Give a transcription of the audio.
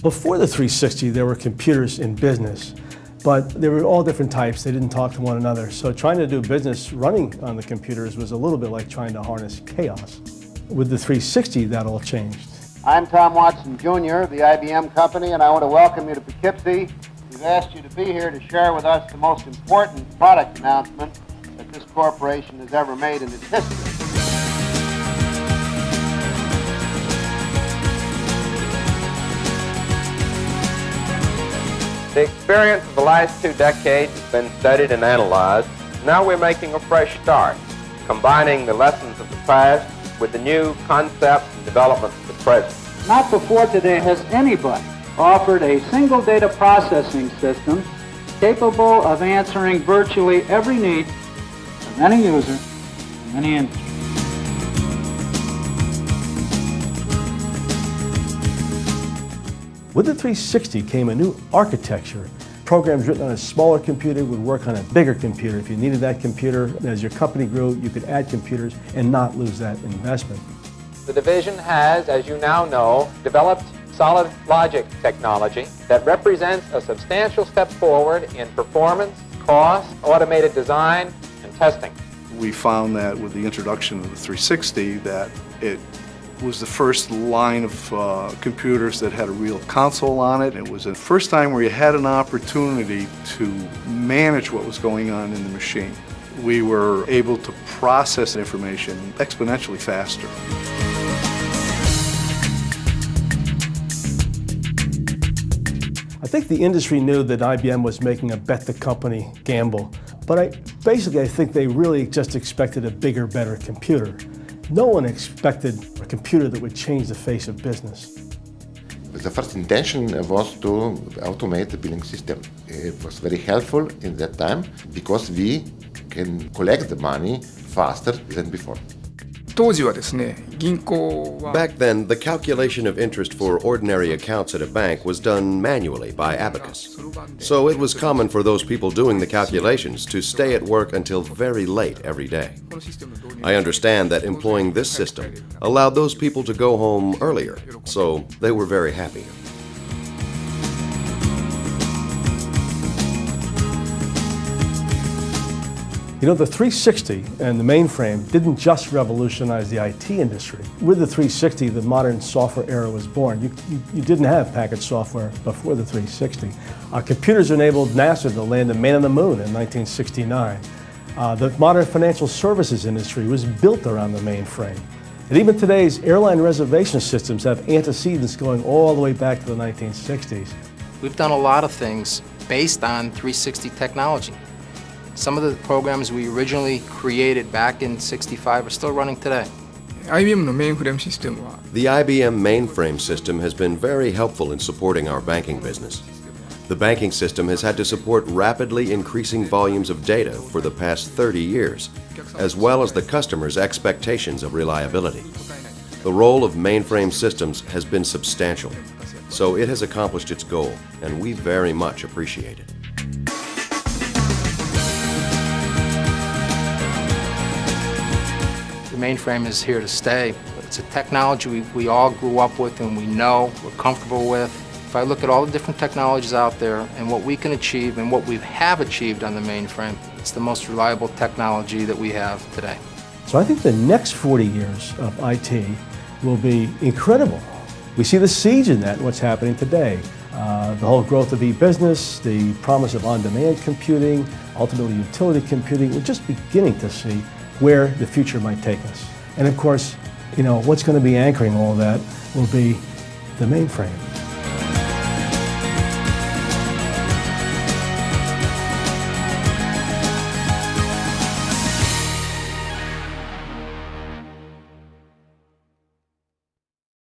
Before the 360, there were computers in business, but they were all different types. They didn't talk to one another. So trying to do business running on the computers was a little bit like trying to harness chaos. With the 360, that all changed. I'm Tom Watson, Jr. of the IBM Company, and I want to welcome you to Poughkeepsie. We've asked you to be here to share with us the most important product announcement that this corporation has ever made in its history. The experience of the last 2 decades has been studied and analyzed. Now we're making a fresh start, combining the lessons of the past with the new concepts and developments of the present. Not before today has anybody offered a single data processing system capable of answering virtually every need of any user in any industry. With the 360 came a new architecture. Programs written on a smaller computer would work on a bigger computer. If you needed that computer, as your company grew, you could add computers and not lose that investment. The division has, as you now know, developed solid logic technology that represents a substantial step forward in performance, cost, automated design, and testing. We found that with the introduction of the 360 that it was the first line of computers that had a real console on it. It was the first time where you had an opportunity to manage what was going on in the machine. We were able to process information exponentially faster. I think the industry knew that IBM was making a bet-the-company gamble, but I think they really just expected a bigger, better computer. No one expected a computer that would change the face of business. The first intention was to automate the billing system. It was very helpful in that time because we can collect the money faster than before. Back then, the calculation of interest for ordinary accounts at a bank was done manually by abacus. So it was common for those people doing the calculations to stay at work until very late every day. I understand that employing this system allowed those people to go home earlier, so they were very happy. You know, the 360 and the mainframe didn't just revolutionize the IT industry. With the 360, the modern software era was born. You didn't have packaged software before the 360. Computers enabled NASA to land a man on the moon in 1969. The modern financial services industry was built around the mainframe. And even today's airline reservation systems have antecedents going all the way back to the 1960s. We've done a lot of things based on 360 technology. Some of the programs we originally created back in '65 are still running today. The IBM mainframe system has been very helpful in supporting our banking business. The banking system has had to support rapidly increasing volumes of data for the past 30 years, as well as the customer's expectations of reliability. The role of mainframe systems has been substantial, so it has accomplished its goal, and we very much appreciate it. The mainframe is here to stay. It's a technology we all grew up with and we know, we're comfortable with. If I look at all the different technologies out there and what we can achieve and what we have achieved on the mainframe, it's the most reliable technology that we have today. So I think the next 40 years of IT will be incredible. We see the siege in that, what's happening today. The whole growth of e-business, the promise of on-demand computing, ultimately utility computing. We're just beginning to see where the future might take us. And of course, you know, what's going to be anchoring all that will be the mainframe.